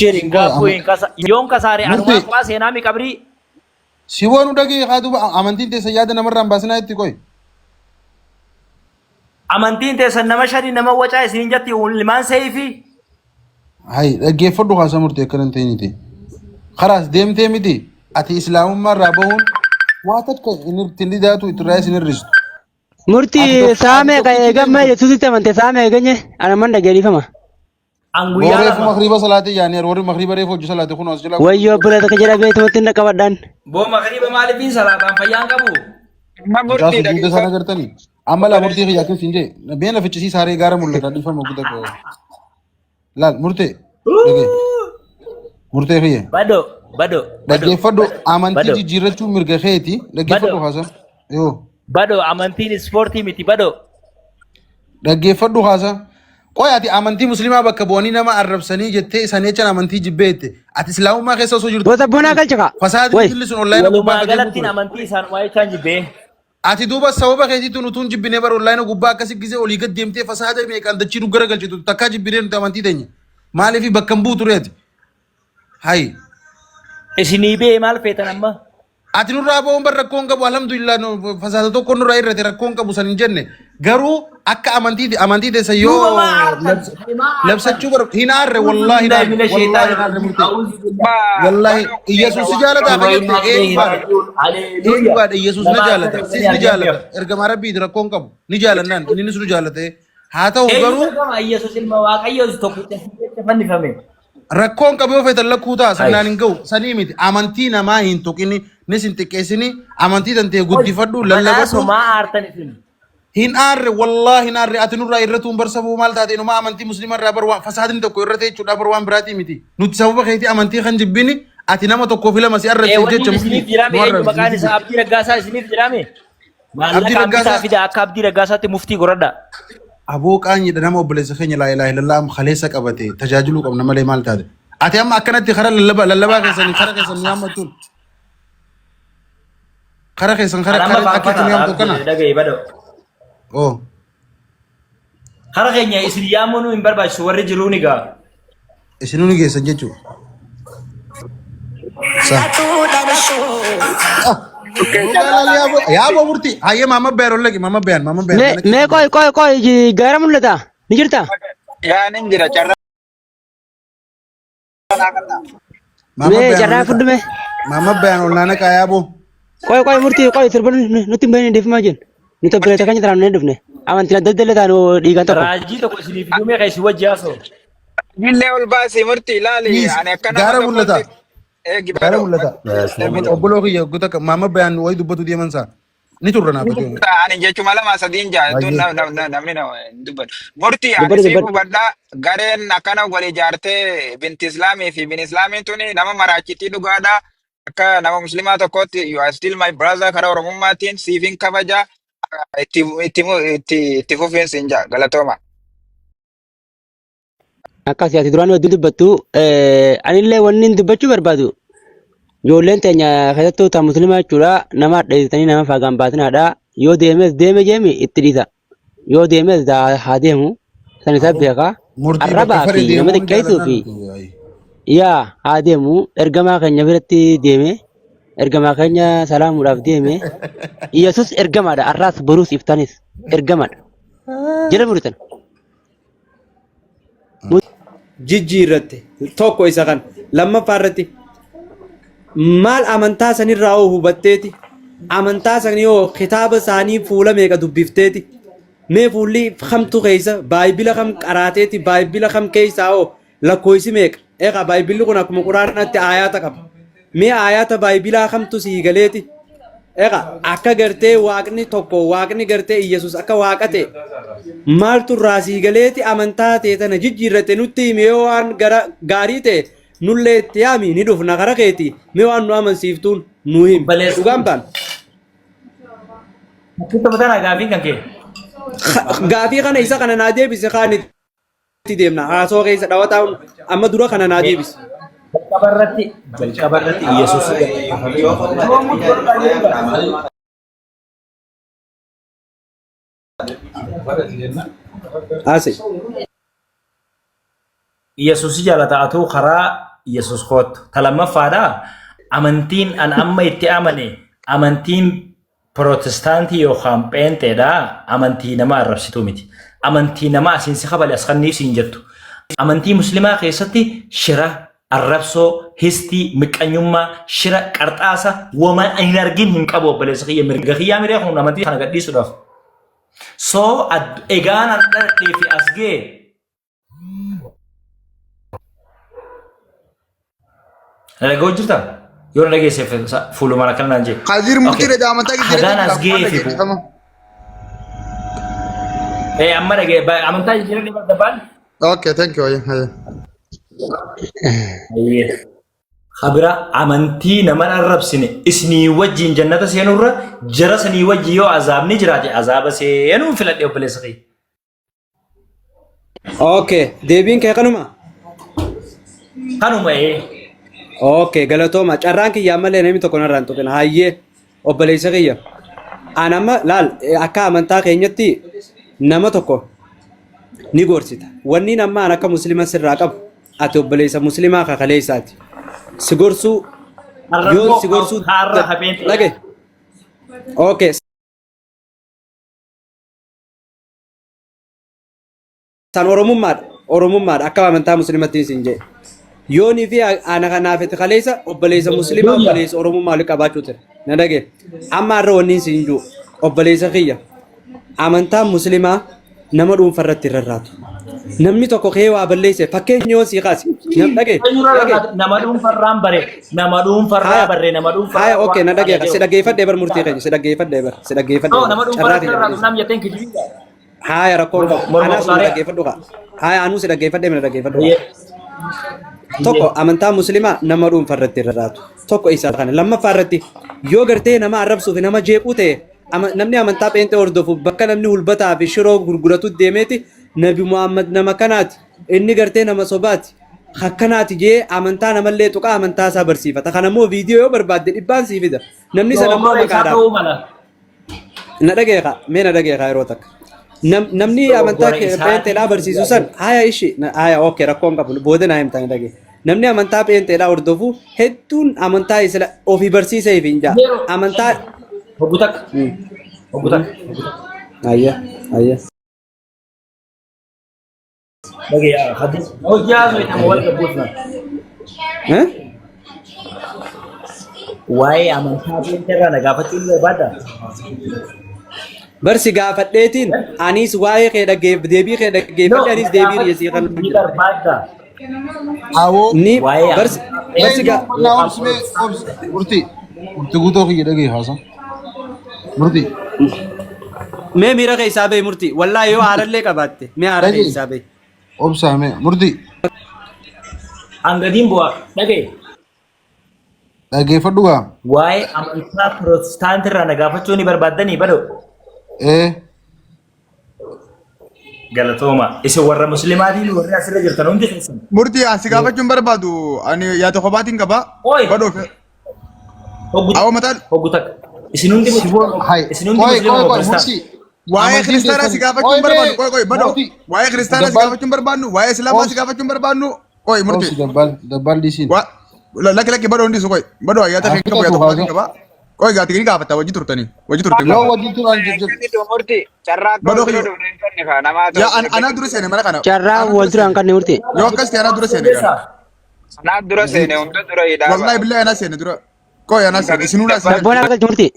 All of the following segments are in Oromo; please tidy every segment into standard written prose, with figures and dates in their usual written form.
Shirin gaafu hin kasa yoon kasaare anumaa kuwaa seenaa mi qabrii. Si waan dhagee haadhu amantiin teessa yaada namarraan baasinaa itti qoy. Amantiin teessan nama shanii nama wacaa isin jatti limaan seeyifi. Hai dhaggeeffadhu haasa murtee akkanan ta'initi. Karaas deemtee miti ati islaamummaa irraa bahuun waa takka inni ittiin dhidaatu itti isin hir'istu. Murti saame ka eegama Yesuusitti amante saame eeganye ana man dhageelifama. Anguyyaa Warri lama. magriba salaatee yaani warri magriba reefu hojii salaatee kun as jala. Wayyo bula taka jira beetu matti na qabadhaan. Boo magriba maaliifin salaataan fayyaan qabu. Jaasu duuda sana gartanii. Amma laa murtii kiyyaa keessa hin jee. Beena fichisiis haree gaara mul'ata dhiifama guddaa qaba. Laal murtee. Murtee kiyya. Bado. Dhaggeeffadhu amantii jijjiirrachuun mirga keeti. Dhaggeeffadhu haasa. Yoo. Bado amantiin ispoortii miti bado. Dhaggeeffadhu haasa. Qoy ati amantii musliimaa bakka bu'anii nama arrabsanii jettee isaan jechaan amantii jibbeette. Ati islaamummaa keessa osoo jirtu. Gosa bonaa galchaka. Fasaadii jilli sun online gubbaa Walumaa galatti amantii isaan waa jechaan jibbee. Ati duuba sababa keetiitu nutuun jibbinee bara online gubbaa akkasii gisee olii gad deemtee fasaada meeqaan dachii gara galchitu takkaa jibbinee nuti amantii teenya. Maaliif bakka hin buutu reeti? Hayi. Isinii bee maal feetan amma? Ati nurraa ba'uun bar rakkoon qabu alhamdulillah fasaada tokko nurraa irratti rakkoon qabu san hin jenne garuu akka amantii teessa yoo labsachuu bar hin aarre wallahi wallahi Yesuus jaalata fayyadde eegubaadha Yesuus na jaalata sis ni jaalata ergamaa rabbii rakkoon qabu ni jaalannaan inni nu jaalate haa ta'u garuu Yesuus ilma Waaqayyoo tokkicha fannifame. Rakkoon qabee feetan lakkuu ta'a sanaan hin ga'u sanii miti amantii namaa hin tuqini nis hin xiqqeessini amantii tantee guddifadhu lallabadhu maa aartan isin. hin aarre wallahi hin aarre ati nurraa irratuun bar sabuu maal taate inuma amantii musliima irraa bar waan fasaadni tokko irra ta'e jechuudha bar waan biraatii miti nuti sababa keetii amantii kan jibbini ati nama tokkoo fi lama si arrabsiif jecha isiniif jiraame eenyu maqaan isaa Abdii Raggaasaa isiniif jiraame. Maallaqa ambisaa fida akka Abdii Raggaasaatti muftii goradha. Aboo qaanyidha nama obboleessa keenya laa ilaaha illallah khaleessa qabate tajaajiluu qabna malee maal taate ati amma akkanatti kara lallabaa keessanii kara keessan ni hammattuun kara keessan kara akkitti ni hamtu kana dhagaye bado. oo Kara keenya isin yaamuu hin barbaachisu warri jiruun egaa. isinuu ni geessan jechuudha. Yaaboo murtii hayyee maama beeroon lagi maama beeyan. Mee koy gaara mul'ata ni jirta. Yaa nin jira carraa. Mee jarraa fuddume. Maama beeyan ol naana kaa yaaboo. Koy murtii koy sirba nuti hin beekne deefimaa jennu. Nuti abbileeta kan jiraan hin dhufne. Amantiin adda adda taanu dhiigaan tokko. Raajii tokko isiniif duumee kan isin wajji haasoo. Illee ol baasii murtii ilaali. Ani akkana Gaara mul'ata. Gaara Gibadoo. mul'ata. Obboloo kiyya guutaa maama beeyan wayi dubbatu deeman saa. Ni turre naaf jechuun. Ani jechuma lama sadiin jaallatu namni dubbatu. Murtii ani si hubadhaa gareen akkana wal ijaartee binti Islaamii fi bin Islaamiin tuni nama maraachitii dhugaadhaa. Akka nama musliimaa tokkotti you are still my brother karaa Oromummaatiin siifin kabaja itti fufiinsi hin jaa galatooma. Akkasii ati duraan hedduu dubbattu anillee wanni dubbachuu barbaadu. Ijoolleen teenya keessattuu ta'a musliimaa jechuudha nama dheessitanii nama faagaan baasinaadha. Yoo deemes deeme jeemi itti dhiisa. Yoo deemes haa deemu san isaa beekaa. Arrabaa fi nama xiqqeessuu fi yaa haa deemu ergamaa keenya biratti deeme ergamaa keenya salaamuudhaaf deeme Yesuus ergamaadha arraas boruus iftaanis ergamaadha. Jala muritan. Jijjiirratti tokko isa kan lammaffaa irratti maal amantaa sanirraa oo hubatteeti amantaa sanii oo kitaaba isaanii fuula meeqa dubbifteeti mee fuulli kamtu keessa baayibila kam qaraateeti baayibila kam keessaa oo lakkoofsi meeqa eegaa baayibilli kun akkuma quraanatti aayaata qaba mee aayaata baayibilaa kamtu sii galeeti eegaa akka gartee waaqni tokko waaqni gartee Iyesuus akka waaqa ta'e maaltu irraa sii galeeti amantaa ta'e tana jijjiirratte nutti himee waan gaarii ta'e nullee itti yaami ni dhufna kara keeti mee waan nu amansiiftuun nu him dhugaan baan. Gaafii kana isa kana naa deebise kaan itti deemna haasoo keessa dhawataa amma dura kana naa deebise. Jalqabarratti Yesuus Ase. Yesuus jaalata atuu karaa Yesus kootu. Talamaffaadha amantiin an amma itti amane amantiin Protestaantii yookaan Pheenxeedha amantii nama arrabsituu miti. Amantii nama asiinsi qabale as kanniif siin jettu. Amantii Muslimaa keessatti shira arrabsoo histii miqqanyummaa shira qarxaasa wama hin argin hin qabu obboleessa kiyya mirga kiyyaa miree kun amantii kana gadhiisuudhaaf. So egaan an dhadhee fi as ga'e Lagoo jirta? Yoo na dhageesseef fuuluma kana naan jee. Qadir murtii dha amantaa gidira. Hagaan as ga'ee fi amma dhagee amantaa jijjiirra ni barbaadan. Okay, thank you. Habira amantii nama arrabsine isnii wajjin jannata seenurra jara sanii wajji yoo azaabni jiraate azaaba seenuu filadhe obboleessa kee. Okay, deebiin kee kanuma? Kanuma Okay, galatooma. Carraan kiyyaa malee namni tokko narraan tuqin. Hayyee obboleessa kiyya. An amma laal akka amantaa keenyatti nama tokko ni gorsita. Wanni nama an akka muslima sirraa qabu ati obboleessa muslimaa kakaleessaati. Si gorsuu yoo si gorsuu dhage. Okay. San oromummaadha akka amantaa muslimattiin siin jee. Yooni fi ana kanaaf itti kaleessa obboleessa muslimaa obboleessa oromummaa waliin qabaachuu ture. Na dhage. Amma har'a wanni siin jiru obboleessa kiyya. Amantaan muslimaa nama dhuunfarratti irraatu. Namni tokko kee waa balleesse fakkeenya yoo sii kaasi. Dhage. Nama dhuunfarraan bare nama dhuunfarraa bare nama dhuunfarraa. Haya okay na dhage si dhageeffadhee bar murtii keenya si dhageeffadhee bar si dhageeffadhee. Nama dhuunfarraa nam jetteen kijibiidha. Haya rakkoon qabu. Anaa si dhageeffadhu kaa. Haya anuu si dhageeffadhee mana dhageeffadhu. Tokko amantaa muslimaa nama dhuunfarratti irraatu. Tokko isa kana lammaffaarratti yoo gartee nama arrabsuuf nama jeequu ta'e namni amantaa Pheenxee hordofu bakka namni hulbataa fi shiroo gurguratu deemeeti Nabi Muhammad nama kanaati inni gartee nama sobaati akkanaati jee amantaa namallee tuqaa amantaa isaa barsiifata kanammoo viidiyoo yoo barbaadde dhibbaan sii fida namni sana ammoo maqaadhaaf na dhageeqa mee na dhageeqa yeroo takka namni amantaa Pheenxeedhaa barsiisu san haya ishi haya okay rakkoon qabu booda naa himtaan dhagee namni amantaa Pheenxeedhaa hordofu hedduun amantaa isla ofii barsiisee fi hinjaa amantaa Hogutak. ayya Lagi ya hadis. Oh ya, so itu wal kabutna. Why amantaa Pheenxeerraa nagaafachuun barbaada? Barsi gaafadheetiin anis waa'ee kee deebii kee dhaggeeffadhe anis deebii dhiyeessii kan barbaada. ni barsi murtii gutoo kiyya dhagee haasa. Murtii. mee miira kee isaa bee murtii wallaahi yoo haarallee qabaatte mee haara kee isaa bee. Obsaa mee murtii. Angadiin bu'aa dhagee. Dhaggeeffadhu gaa. Waa'ee amantaa Pirotestaantirraa nagaafachuun ni barbaaddanii badoo? Galatooma. Isin warra Muslimaatiin warri asirra jirtan hundi keessan. Murtii asi gaafachuun barbaadu ani yaada kophaatiin qabaa. Badoo fe. Awwa mataan. Hoggutak. Isin hundi Muslimaa. Waa'ee kiristaanaa si gaafachuun barbaadu. Qoy badoo. Waa'ee kiristaanaa si gaafachuun barbaadnu. Waa'ee islaamaa si gaafachuun barbaadnu. Qoy murtii. Dabbal diisiin. Laki badoo hundi su qoy. Badoo yaada kee qabu yaada kophaatiin qabaa. Qoy gaati gini gaafata wajji turtanii. Yoo wajji turan jechuudha. Murtii carraa Badoo dura kiyya. dhuunfanne kaa namaa Yaa anaa dura seene mana kana. Carraa wal duraan kan murtii. Yoo akkas ta'e anaa dura seene kana. anaa dura seene hunda dura hidhaa Wallahi billahi anaa seene dura. Qoy anaa seene isinuudhaa seene. Dabboon akka murtii.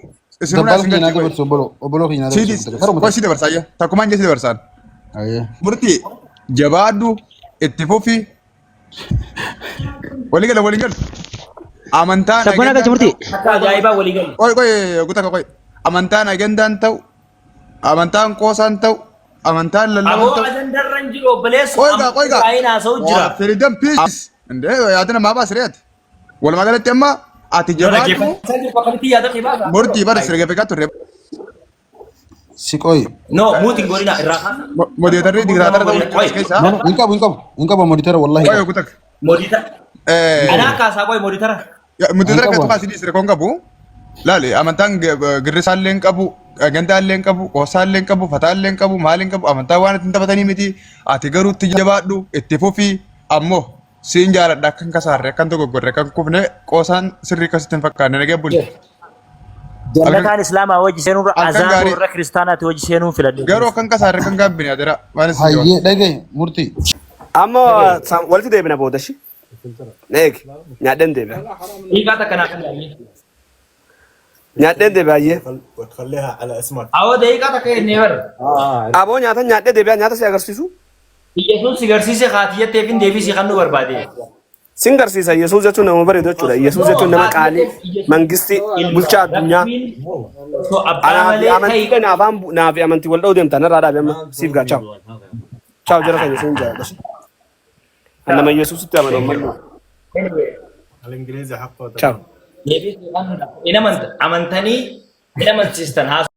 Isinuudhaa Dabbal kiyya naa seene. dabarsu obboloo kiyya naa Sidis. dabarsu. Qoy si dabarsaayya. Takkumaan jee si dabarsaan. Murtii jabaaddu itti fufi. Walii gala walii gala. Amantaan Dabboon akka murtii. Akka ajaa'ibaa walii galu. qoy gutaka qoy. Amantaan agendaan ta'u. Amantaan qoosaan ta'u. Amantaan lallaban Aboo ta'u. ajandarran jiru obboleessu. Qoy gaa. Baay'ina haasa'u jira. Freedom peace. Indee yaadana maa baas reeti. Walumaa galatti amma ati jabaaddu. Dhaggeeffachaa jiru akkamitti yaada kee baasa? Murtii bara sirgeeffekaa turre. Si qoy. No, muutiin godina irraa kaasa. Moderatorri digiraatara ta'u keessaa. Hin qabu moditara wallahi. Qoy gutaka. Modita. Anaa kaasaa qoy moditara. Moderatora keessatti baasii disire kon qabu. Laali amantaan girrisaallee hin qabu. Gandaallee hin qabu. Qoosaallee hin qabu. Fataallee hin qabu. Maal hin qabu. Amantaa waan ittiin taphatanii miti. Ati garuu itti jabaadhu. Itti fufi. Ammoo Siin jaaladha akkan kasaarre akkan dogoggorre akkan kufne qoosaan sirrii akkasitti hin fakkaanne nagee buli. Jannataan Islaamaa wajji seenuun Akkan azaan gaarii- warra kiristaanaati wajji seenuun filadhe. Garuu akkan kasaarre kan gaabbine adira maanis Hayyee dhagaye murtii. Amma walitti deebina booda shi. Eeg nyaadheen deebi'a. Hiikaa takka naa kan Nyaadheen deebi'a ayyee. Awoo daqiiqaa takka ennee bara. Aboo nyaata nyaadhee deebi'a nyaata si agarsiisu. Yesuus si garsiise kaatiyyattee fi deebii si kan nu barbaade. Sin garsiisa Yesuus jechuun nama bareedu jechuudha. Yesuus jechuun nama qaalii mangisti bulchaa addunyaa. Amantii naaf amantii wal dha'uu deemta narraa dhaabe amma siif gaa chaaw. Chaaw jara kan Yesuus jaalladha. Nama Yesuusitti amanu ammallee. Chaaw. Deebii si kan nu amantanii hin amansiistan haasa'u.